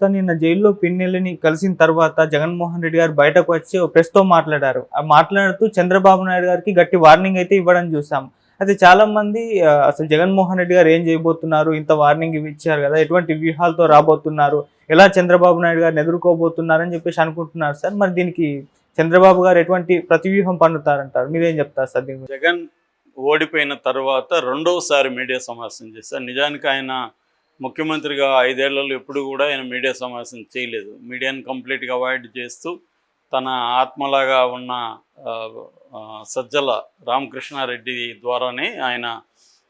So నిన్న జైల్లో పిన్నెల్లిని కలిసిన తర్వాత జగన్మోహన్ రెడ్డి గారు బయటకు వచ్చి ఓ ప్రెస్‌తో మాట్లాడారు. మాట్లాడుతూ చంద్రబాబు నాయుడు గారికి గట్టి వార్నింగ్ అయితే ఇవ్వడం చూసాం. అయితే చాలా మంది అసలు జగన్మోహన్ రెడ్డి గారు ఏం చేయబోతున్నారు? ఇంత వార్నింగ్ ఇచ్చారు కదా! ఎటువంటి వ్యూహాలతో రాబోతున్నారు? ఎలా చంద్రబాబు నాయుడు గారిని ఎదుర్కోబోతున్నారని చెప్పేసి అనుకుంటున్నారు సార్. మరి దీనికి చంద్రబాబు గారు ఎటువంటి ప్రతివ్యూహం పన్నుతారంటారు? మీరేం చెప్తారు సార్ దీని గురించి? జగన్ ఓడిపోయిన తర్వాత రెండోసారి మీడియా సమావేశం చేశారు. నిజానికి ఆయన ముఖ్యమంత్రిగా 5 ఏళ్లలో ఎప్పుడు కూడా ఆయన మీడియా సమావేశం చేయలేదు. మీడియాని కంప్లీట్గా అవాయిడ్ చేస్తూ తన ఆత్మలాగా ఉన్న సజ్జల రామకృష్ణారెడ్డి ద్వారానే ఆయన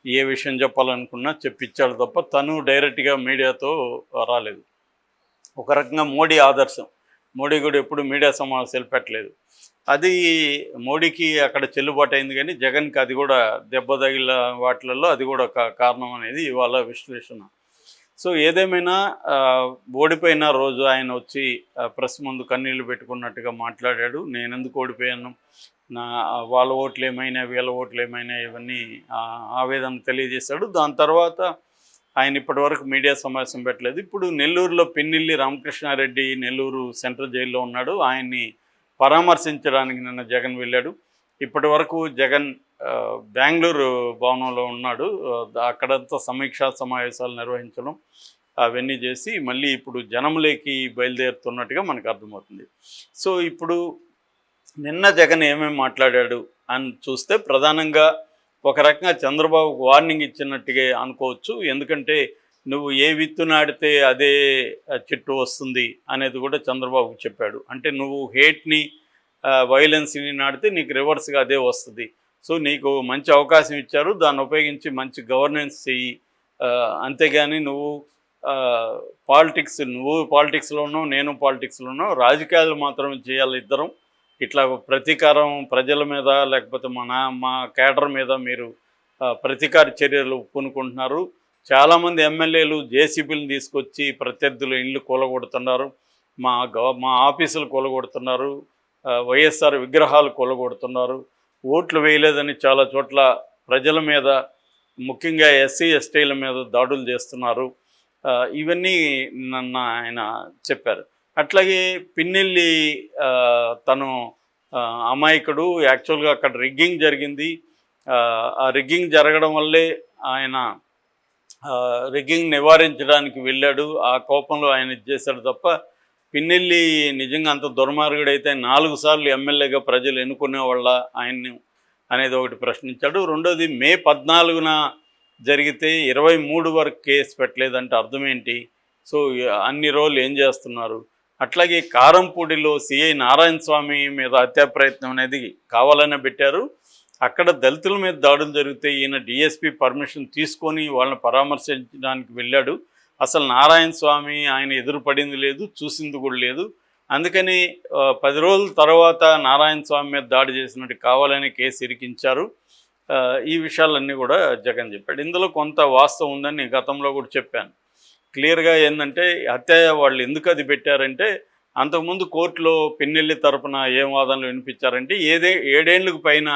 ఏ విషయం చెప్పాలనుకున్నా చెప్పించాడు తప్ప తను డైరెక్ట్గా మీడియాతో రాలేదు. ఒక రకంగా మోడీ ఆదర్శం. మోడీ కూడా ఎప్పుడు మీడియా సమావేశాలు పెట్టలేదు. అది మోడీకి అక్కడ చెల్లుబాటు అయింది, కానీ జగన్కి అది కూడా దెబ్బ తగిల వాటిలలో అది కూడా కారణం అనేది ఇవాళ విశ్లేషణ. సో ఏదేమైనా ఓడిపోయిన రోజు ఆయన వచ్చి ప్రెస్ ముందు కన్నీళ్లు పెట్టుకున్నట్టుగా మాట్లాడాడు. నేను ఎందుకు ఓడిపోయాను, నా వాళ్ళ ఓట్లు ఏమైనా వీళ్ళ ఓట్లు ఏమైనా ఇవన్నీ ఆవేదన తెలియజేశాడు. దాని తర్వాత ఆయన ఇప్పటివరకు మీడియా సమావేశం పెట్టలేదు. ఇప్పుడు నెల్లూరులో పిన్నెల్లి రామకృష్ణారెడ్డి నెల్లూరు సెంట్రల్ జైల్లో ఉన్నాడు. ఆయన్ని పరామర్శించడానికి నిన్న జగన్ వెళ్ళాడు. ఇప్పటి వరకు జగన్ బెంగళూరు భవనంలో ఉన్నాడు. అక్కడంతా సమీక్షా సమావేశాలు నిర్వహించడం అవన్నీ చేసి మళ్ళీ ఇప్పుడు జనంలోకి బయలుదేరుతున్నట్టుగా మనకు అర్థమవుతుంది. సో ఇప్పుడు నిన్న జగన్ ఏమేమి మాట్లాడాడు అని చూస్తే ప్రధానంగా ఒక రకంగా చంద్రబాబుకు వార్నింగ్ ఇచ్చినట్టుగా అనుకోవచ్చు. ఎందుకంటే నువ్వు ఏ విత్తు నాటితే అదే చెట్టు వస్తుంది అనేది కూడా చంద్రబాబుకు చెప్పాడు. అంటే నువ్వు హేట్ని వైలెన్స్ని నాటితే నీకు రివర్స్గా అదే వస్తుంది. సో నీకు మంచి అవకాశం ఇచ్చారు, దాన్ని ఉపయోగించి మంచి గవర్నెన్స్ చెయ్యి. అంతేగాని నువ్వు నువ్వు పాలిటిక్స్లోనూ నేను పాలిటిక్స్లోనూ రాజకీయాలు మాత్రమే చేయాలి ఇద్దరం. ఇట్లా ప్రతీకారం ప్రజల మీద లేకపోతే మా కేడర్ మీద మీరు ప్రతీకార చర్యలు పూనుకుంటున్నారు. చాలామంది ఎమ్మెల్యేలు జేసీబీలను తీసుకొచ్చి ప్రత్యర్థుల ఇళ్ళు కూలగొడుతున్నారు, మా ఆఫీసులు కూలగొడుతున్నారు, వైఎస్ఆర్ విగ్రహాలు కూలగొడుతున్నారు, ఓట్లు వేయలేదని చాలా చోట్ల ప్రజల మీద ముఖ్యంగా ఎస్సీ ఎస్టీల మీద దాడులు చేస్తున్నారు. ఇవన్నీ నన్ను ఆయన చెప్పారు. అట్లాగే పిన్నెల్లి తను అమాయకుడు, యాక్చువల్గా అక్కడ రిగ్గింగ్ జరిగింది. ఆ రిగ్గింగ్ జరగడం వల్లే ఆయన రిగ్గింగ్ నివారించడానికి వెళ్ళాడు. ఆ కోపంలో ఆయన చేశాడు తప్ప పిన్నెల్లి నిజంగా అంత దుర్మార్గుడైతే 4 సార్లు ఎమ్మెల్యేగా ప్రజలు ఎన్నుకునే వాళ్ళ ఆయన్ని అనేది ఒకటి ప్రశ్నించాడు. రెండోది మే 14న జరిగితే 23 వరకు కేసు పెట్టలేదంటే అర్థం ఏంటి? సో అన్ని రోజులు ఏం చేస్తున్నారు? అట్లాగే కారంపూడిలో సిఐ నారాయణ స్వామి మీద హత్యా ప్రయత్నం అనేది కావాలనే పెట్టారు. అక్కడ దళితుల మీద దాడులు జరిగితే ఈయన డిఎస్పీ పర్మిషన్ తీసుకొని వాళ్ళని పరామర్శించడానికి వెళ్ళాడు. అసలు నారాయణ స్వామి ఆయన ఎదురుపడింది లేదు, చూసింది కూడా లేదు. అందుకని 10 రోజుల తర్వాత నారాయణ స్వామి మీద దాడి చేసినట్టు కావాలని కేసు ఇరికించారు. ఈ విషయాలన్నీ కూడా జగన్ చెప్పాడు. ఇందులో కొంత వాస్తవం ఉందని గతంలో కూడా చెప్పాను. క్లియర్గా ఏంటంటే హత్య వాళ్ళు ఎందుకు అది పెట్టారంటే అంతకుముందు కోర్టులో పిన్నెల్లి తరపున ఏం వాదనలు వినిపించారంటే 7 ఏళ్ళకు పైన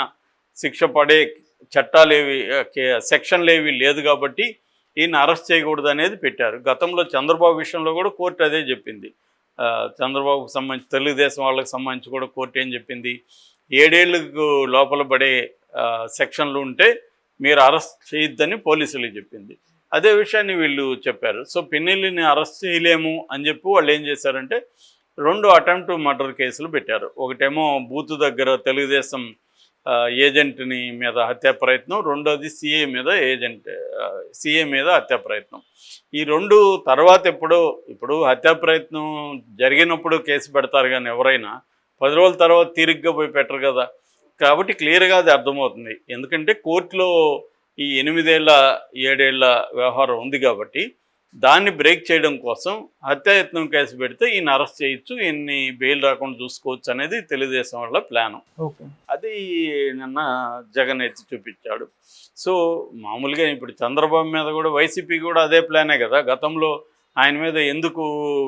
శిక్ష పడే చట్టాలేవి సెక్షన్లేవి లేదు కాబట్టి ఈయన అరెస్ట్ చేయకూడదు అనేది పెట్టారు. గతంలో చంద్రబాబు విషయంలో కూడా కోర్టు అదే చెప్పింది. చంద్రబాబుకు సంబంధించి తెలుగుదేశం వాళ్ళకి సంబంధించి కూడా కోర్టు ఏం చెప్పింది, 7 ఏళ్ళకు లోపల పడే సెక్షన్లు ఉంటే మీరు అరెస్ట్ చేయొద్దని పోలీసులకు చెప్పింది. అదే విషయాన్ని వీళ్ళు చెప్పారు. సో పిన్నెల్లిని అరెస్ట్ చేయలేము అని చెప్పి వాళ్ళు ఏం చేశారంటే 2 అటెంప్ట్ మర్డర్ కేసులు పెట్టారు. ఒకటేమో బూతు దగ్గర తెలుగుదేశం ఏజెంట్ని మీద హత్యా ప్రయత్నం, రెండోది సిఏ మీద హత్యా ప్రయత్నం. ఈ 2 తర్వాత ఇప్పుడు హత్యా ప్రయత్నం జరిగినప్పుడు కేసు పెడతారు, కానీ ఎవరైనా 10 రోజుల తర్వాత తీరిగ్గా పోయి పెట్టరు కదా. కాబట్టి క్లియర్గా అది అర్థమవుతుంది. ఎందుకంటే కోర్టులో ఈ 8 ఏళ్ళ 7 ఏళ్ళ వ్యవహారం ఉంది కాబట్టి దాన్ని బ్రేక్ చేయడం కోసం హత్యాయత్నం కేసు పెడితే ఈయన అరెస్ట్ చేయొచ్చు, ఈయన్ని బెయిల్ రాకుండా చూసుకోవచ్చు అనేది తెలుగుదేశం వాళ్ళ ప్లాను. అది నిన్న జగన్ ఎత్తి చూపించాడు. సో మామూలుగా ఇప్పుడు చంద్రబాబు మీద కూడా వైసీపీ కూడా అదే ప్లానే కదా. గతంలో ఆయన మీద ఎందుకు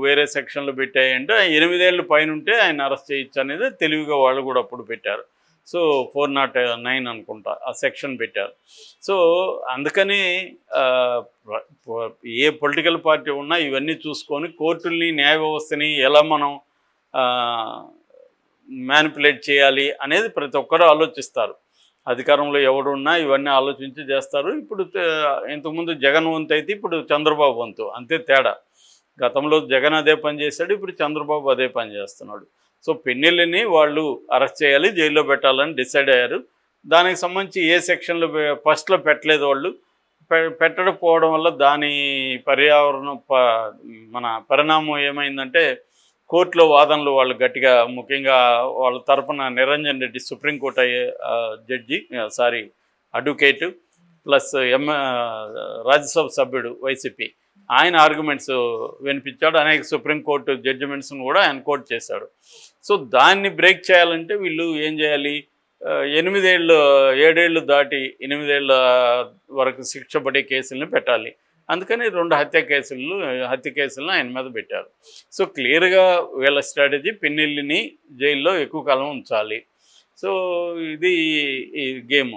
వేరే సెక్షన్లు పెట్టాయంటే 8 ఏళ్ళు పైన ఉంటే ఆయన అరెస్ట్ చేయొచ్చు అనేది తెలివిగా వాళ్ళు కూడా అప్పుడు పెట్టారు. సో 409 అనుకుంటా ఆ సెక్షన్ పెట్టారు. సో అందుకని ఆ, ఏ పొలిటికల్ పార్టీ ఉన్నా ఇవన్నీ చూసుకొని కోర్టుల్ని న్యాయ వ్యవస్థని ఎలా మనం మ్యానిపులేట్ చేయాలి అనేది ప్రతి ఒక్కరూ ఆలోచిస్తారు. అధికారంలో ఎవడున్నా ఇవన్నీ ఆలోచించి చేస్తారు. ఇప్పుడు ఇంతకుముందు జగన్ వంతు అయితే ఇప్పుడు చంద్రబాబు వంతు, అంతే తేడా. గతంలో జగన్ అదే పని చేశాడు, ఇప్పుడు చంద్రబాబు అదే పని చేస్తున్నాడు. సో పెన్నెల్లిని వాళ్ళు అరెస్ట్ చేయాలి, జైల్లో పెట్టాలని డిసైడ్ అయ్యారు. దానికి సంబంధించి ఏ సెక్షన్లో ఫస్ట్లో పెట్టలేదు వాళ్ళు. పెట్టకపోవడం వల్ల దాని పర్యావరణం మన పరిణామం ఏమైందంటే కోర్టులో వాదనలు వాళ్ళు గట్టిగా, ముఖ్యంగా వాళ్ళ తరపున Niranjan Reddy supreme court judge advocate plus Rajya Sabha సభ్యుడు వైసీపీ, ఆయన ఆర్గ్యుమెంట్స్ వినిపించాడు. అనేక సుప్రీంకోర్టు జడ్జిమెంట్స్ను కూడా ఆయన కోర్టు చేశాడు. సో దాన్ని బ్రేక్ చేయాలంటే వీళ్ళు ఏం చేయాలి, 7 ఏళ్ళు దాటి 8 ఏళ్ళ వరకు శిక్ష పడే కేసులను పెట్టాలి. అందుకని 2 హత్య కేసులను ఆయన మీద పెట్టారు. సో క్లియర్గా వీళ్ళ స్ట్రాటజీ పిన్నెల్లిని జైల్లో ఎక్కువ కాలం ఉంచాలి. సో ఇది ఈ గేమ్.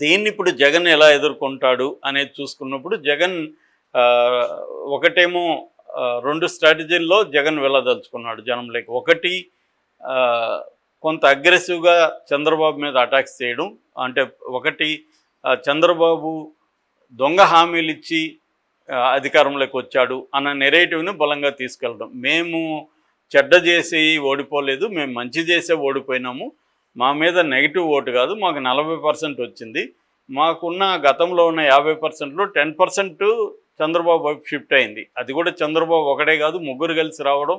దీన్ని ఇప్పుడు జగన్ ఎలా ఎదుర్కొంటాడు అనేది చూసుకున్నప్పుడు జగన్ ఒకటేమో 2 స్ట్రాటజీల్లో జగన్ వెళ్ళదలుచుకున్నాడు జనంలోకి. ఒకటి, కొంత అగ్రెసివ్గా చంద్రబాబు మీద అటాక్స్ చేయడం. అంటే ఒకటి, చంద్రబాబు దొంగ హామీలు ఇచ్చి అధికారంలోకి వచ్చాడు అన్న నెరేటివ్ని బలంగా తీసుకెళ్ళడం. మేము చెడ్డ చేసి ఓడిపోలేదు, మేము మంచి చేసే ఓడిపోయినాము, మా మీద నెగిటివ్ ఓటు కాదు, మాకు 40% వచ్చింది, మాకున్న గతంలో ఉన్న 50%లో 10% చంద్రబాబు వైపు షిఫ్ట్ అయింది. అది కూడా చంద్రబాబు ఒకటే కాదు, ముగ్గురు కలిసి రావడం.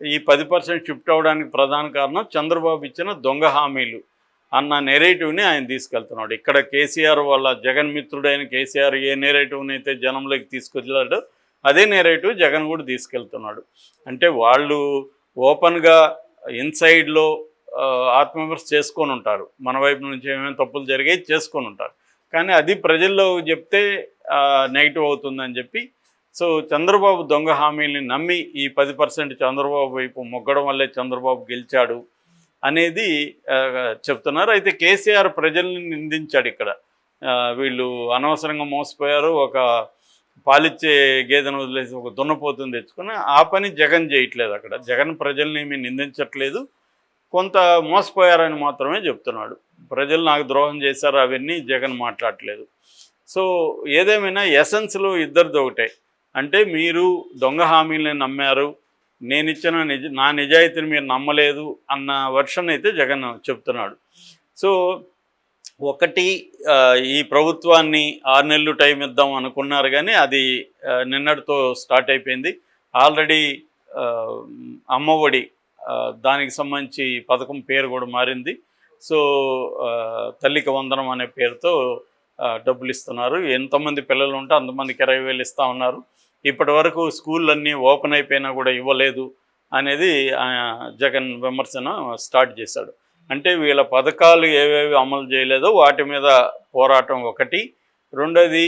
ఈ 10% షిఫ్ట్ అవ్వడానికి ప్రధాన కారణం చంద్రబాబు ఇచ్చిన దొంగ హామీలు అన్న నెరేటివ్ని ఆయన తీసుకెళ్తున్నాడు. ఇక్కడ కేసీఆర్ వాళ్ళ జగన్ మిత్రుడైన కేసీఆర్ ఏ నెరేటివ్ని అయితే జనంలోకి తీసుకొచ్చాడో అదే నెరేటివ్ జగన్ కూడా తీసుకెళ్తున్నాడు. అంటే వాళ్ళు ఓపెన్గా ఇన్సైడ్లో ఆత్మవిమర్శ చేసుకొని ఉంటారు, మన వైపు నుంచి ఏమేమి తప్పులు జరిగాయి చేసుకొని ఉంటారు. కానీ అది ప్రజల్లో చెప్తే నెగిటివ్ అవుతుందని చెప్పి, సో చంద్రబాబు దొంగ హామీల్ని నమ్మి ఈ 10% చంద్రబాబు వైపు మొగ్గడం వల్లే చంద్రబాబు గెలిచాడు అనేది చెప్తున్నారు. అయితే కేసీఆర్ ప్రజల్ని నిందించాడు ఇక్కడ. వీళ్ళు అనవసరంగా మోసపోయారు, ఒక పాలిచ్చే గేదెను వదిలేసి ఒక దున్నపోతుని తెచ్చుకుని, ఆ పని జగన్ చేయట్లేదు. అక్కడ జగన్ ప్రజల్ని ఏమీ నిందించట్లేదు, కొంత మోసపోయారని మాత్రమే చెప్తున్నాడు. ప్రజలు నాకు ద్రోహం చేశారు అవన్నీ జగన్ మాట్లాడట్లేదు. సో ఏదేమైనా ఎసెన్స్లో ఇద్దరిది ఒకటే. అంటే మీరు దొంగ హామీలని నమ్మారు, నేను ఇచ్చిన నా నిజాయితీని మీరు నమ్మలేదు అన్న వర్షన్ అయితే జగన్ చెప్తున్నాడు. సో ఒకటి, ఈ ప్రభుత్వాన్ని 6 నెలలు టైం ఇద్దాం అనుకున్నారు, కానీ అది నిన్నటితో స్టార్ట్ అయిపోయింది. ఆల్రెడీ అమ్మఒడి దానికి సంబంధించి పథకం పేరు కూడా మారింది. సో తల్లికి వందనం అనే పేరుతో డబ్బులు ఇస్తున్నారు. ఎంతమంది పిల్లలు ఉంటే అంతమందికి 20,000 ఇస్తూ ఉన్నారు. ఇప్పటి వరకు స్కూళ్ళన్నీ ఓపెన్ అయిపోయినా కూడా ఇవ్వలేదు అనేది జగన్ విమర్శన స్టార్ట్ చేశాడు. అంటే వీళ్ళ పథకాలు ఏవేవి అమలు చేయలేదో వాటి మీద పోరాటం ఒకటి. రెండోది,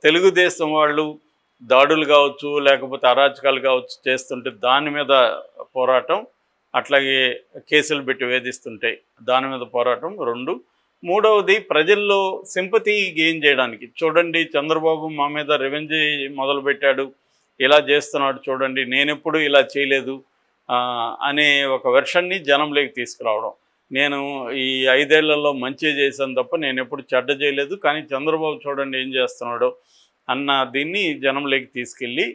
తెలుగుదేశం వాళ్ళు దాడులు కావచ్చు లేకపోతే అరాచకాలు కావచ్చు చేస్తుంటే దాని మీద పోరాటం, అట్లాగే కేసులు పెట్టి వేధిస్తుంటాయి దాని మీద పోరాటం 2. మూడవది, ప్రజల్లో సింపతి గెయిన్ చేయడానికి, చూడండి చంద్రబాబు మా మీద రెవెంజ్ మొదలుపెట్టాడు, ఇలా చేస్తున్నాడు చూడండి, నేనెప్పుడు ఇలా చేయలేదు అనే ఒక వెర్షన్ని జనంలోకి తీసుకురావడం. నేను ఈ 5 ఏళ్లలో మంచి చేశాను తప్ప నేను ఎప్పుడు చెడ్డ చేయలేదు, కానీ చంద్రబాబు చూడండి ఏం చేస్తున్నాడో అన్న దీన్ని జనంలోకి తీసుకెళ్ళి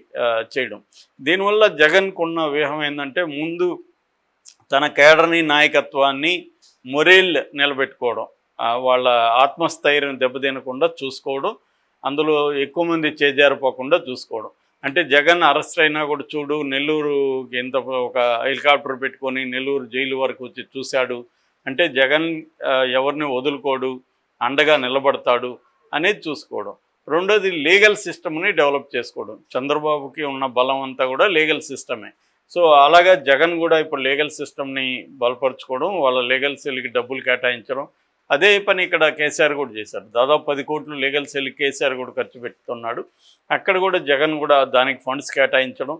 చేయడం. దీనివల్ల జగన్కున్న వ్యూహం ఏంటంటే, ముందు తన కేడర్ని నాయకత్వాన్ని మొరేల్ నిలబెట్టుకోవడం, వాళ్ళ ఆత్మస్థైర్యం దెబ్బతినకుండా చూసుకోవడం, అందులో ఎక్కువ మంది చేజారిపోకుండా చూసుకోవడం. అంటే జగన్ అరెస్ట్ అయినా కూడా చూడు, నెల్లూరుకి ఎంత ఒక హెలికాప్టర్ పెట్టుకొని నెల్లూరు జైలు వరకు వచ్చి చూశాడు అంటే జగన్ ఎవరిని వదులుకోడు, అండగా నిలబడతాడు అనేది చూసుకోవడం. రెండోది, లీగల్ సిస్టమ్ని డెవలప్ చేసుకోవడం. చంద్రబాబుకి ఉన్న బలం అంతా కూడా లీగల్ సిస్టమే. సో అలాగా జగన్ కూడా ఇప్పుడు లీగల్ సిస్టమ్ని బలపరుచుకోవడం, వాళ్ళ లీగల్ సెల్కి డబ్బులు కేటాయించడం, అదే పని ఇక్కడ కేసీఆర్ కూడా చేశాడు. దాదాపు 10 కోట్లు లీగల్ సెల్కి కేసీఆర్ కూడా ఖర్చు పెడుతున్నాడు. అక్కడ కూడా జగన్ కూడా దానికి ఫండ్స్ కేటాయించడం,